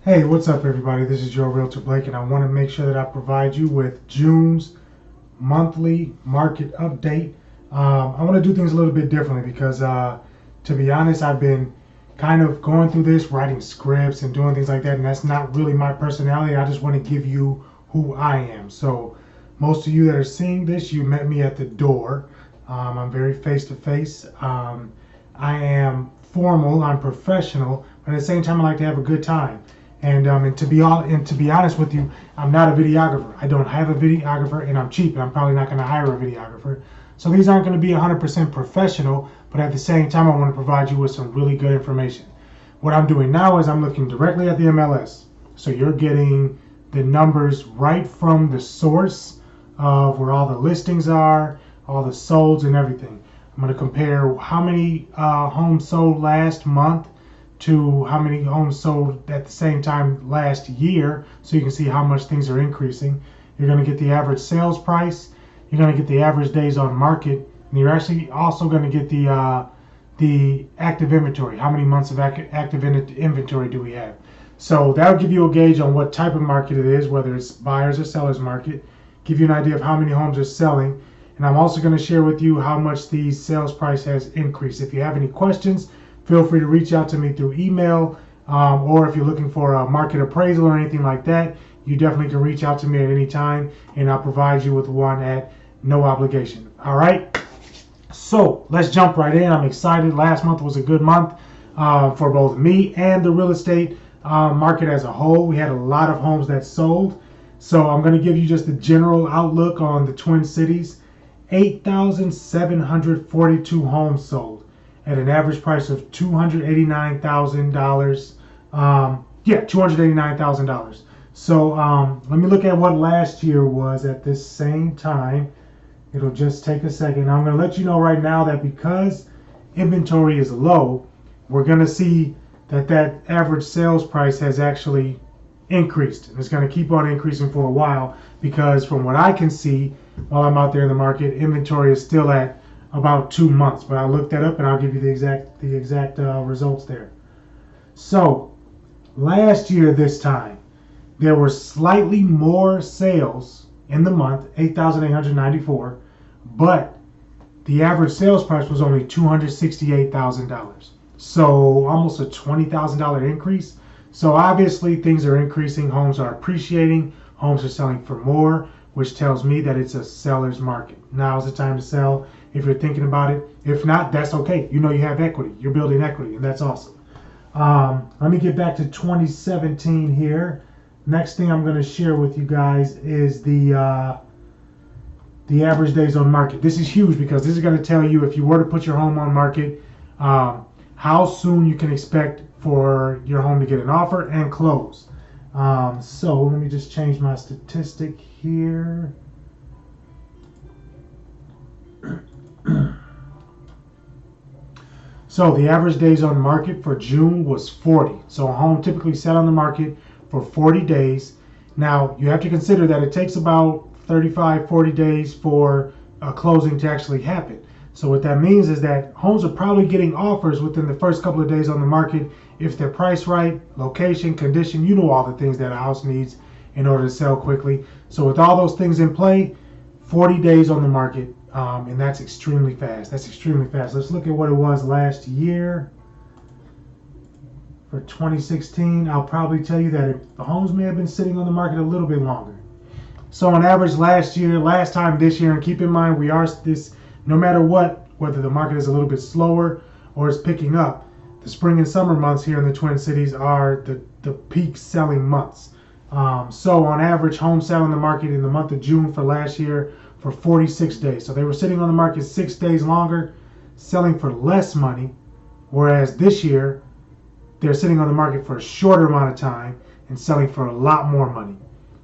Hey, what's up, everybody? This is your Realtor Blake, and I want to make sure that I provide you with June's monthly market update. I want to do things a little bit differently because, to be honest, I've been kind of going through this, writing scripts and doing things like that, and that's not really my personality. I just want to give you who I am. So, most of you that are seeing this, you met me at the door. I'm very face to face. I am formal, I'm professional, but at the same time, I like to have a good time. And to be honest with you, I'm not a videographer. I don't have a videographer, and I'm cheap, and I'm probably not going to hire a videographer. So these aren't going to be 100% professional, but at the same time, I want to provide you with some really good information. What I'm doing now is I'm looking directly at the MLS. So you're getting the numbers right from the source of where all the listings are, all the solds and everything. I'm going to compare how many homes sold last month to how many homes sold at the same time last year, so you can see how much things are increasing. You're going to get the average sales price, you're going to get the average days on market, and you're actually also going to get the active inventory. How many months of active inventory do we have? So that'll give you a gauge on what type of market it is, whether it's buyers or sellers market, give you an idea of how many homes are selling, and I'm also going to share with you how much the sales price has increased. If you have any questions, feel free to reach out to me through email, or if you're looking for a market appraisal or anything like that, you definitely can reach out to me at any time, and I'll provide you with one at no obligation. All right, so let's jump right in. I'm excited. Last month was a good month for both me and the real estate market as a whole. We had a lot of homes that sold. So I'm going to give you just a general outlook on the Twin Cities. 8,742 homes sold at an average price of $289,000. $289,000. So let me look at what last year was at this same time. It'll just take a second. I'm going to let you know right now that because inventory is low, we're going to see that average sales price has actually increased. And it's going to keep on increasing for a while because from what I can see while I'm out there in the market, inventory is still at about 2 months, but I looked that up and I'll give you the exact results there. So last year this time there were slightly more sales in the month, 8,894, but the average sales price was only $268,000. So almost a $20,000 increase. So obviously things are increasing, homes are appreciating, homes are selling for more, which tells me that it's a seller's market. Now's the time to sell if you're thinking about it. If not, that's okay. You know you have equity. You're building equity, and that's awesome. Let me get back to 2017 here. Next thing I'm going to share with you guys is the average days on market. This is huge because this is going to tell you if you were to put your home on market, how soon you can expect for your home to get an offer and close. So let me just change my statistic here. So the average days on market for June was 40. So a home typically sat on the market for 40 days. Now you have to consider that it takes about 35, 40 days for a closing to actually happen. So what that means is that homes are probably getting offers within the first couple of days on the market if they're priced right, location, condition, you know all the things that a house needs in order to sell quickly. So with all those things in play, 40 days on the market, and that's extremely fast. That's extremely fast. Let's look at what it was last year. For 2016, I'll probably tell you that the homes may have been sitting on the market a little bit longer. So on average last time this year, and keep in mind no matter what, whether the market is a little bit slower or is picking up, the spring and summer months here in the Twin Cities are the peak selling months. So on average, homes sat on the market in the month of June for last year for 46 days. So they were sitting on the market 6 days longer, selling for less money, whereas this year they're sitting on the market for a shorter amount of time and selling for a lot more money.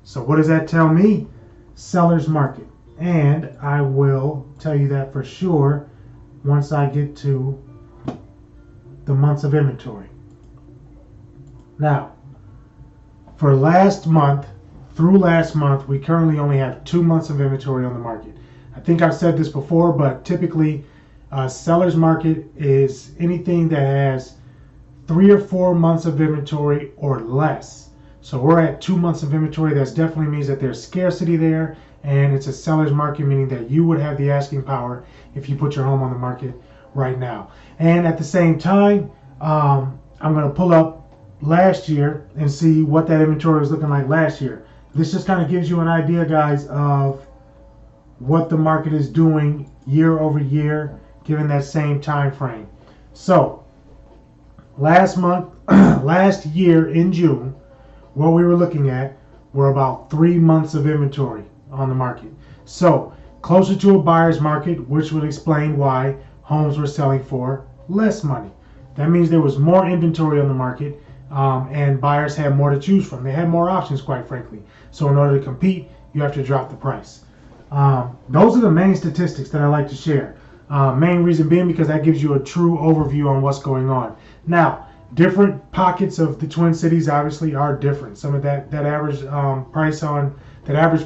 So what does that tell me? Seller's market. And I will tell you that for sure once I get to the months of inventory. Now, for last month, through last month, we currently only have 2 months of inventory on the market. I think I've said this before, but typically seller's market is anything that has 3 or 4 months of inventory or less. So we're at 2 months of inventory. That definitely means that there's scarcity there, and it's a seller's market, meaning that you would have the asking power if you put your home on the market right now. And at the same time, I'm going to pull up last year and see what that inventory was looking like last year. This just kind of gives you an idea, guys, of what the market is doing year over year, given that same time frame. So last year in June, what we were looking at were about 3 months of inventory on the market. So closer to a buyer's market, which would explain why homes were selling for less money. That means there was more inventory on the market, and buyers had more to choose from. They had more options, quite frankly. So in order to compete, you have to drop the price. Those are the main statistics that I like to share. Main reason being because that gives you a true overview on what's going on. Now, different pockets of the Twin Cities obviously are different. Some of that average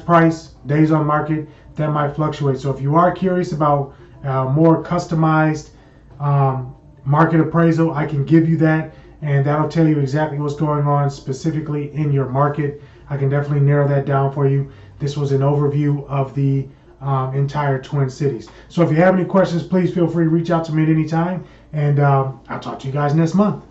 price, days on market, that might fluctuate. So if you are curious about more customized market appraisal, I can give you that, and that'll tell you exactly what's going on specifically in your market. I can definitely narrow that down for you. This was an overview of the entire Twin Cities. So if you have any questions, please feel free to reach out to me at any time, and I'll talk to you guys next month.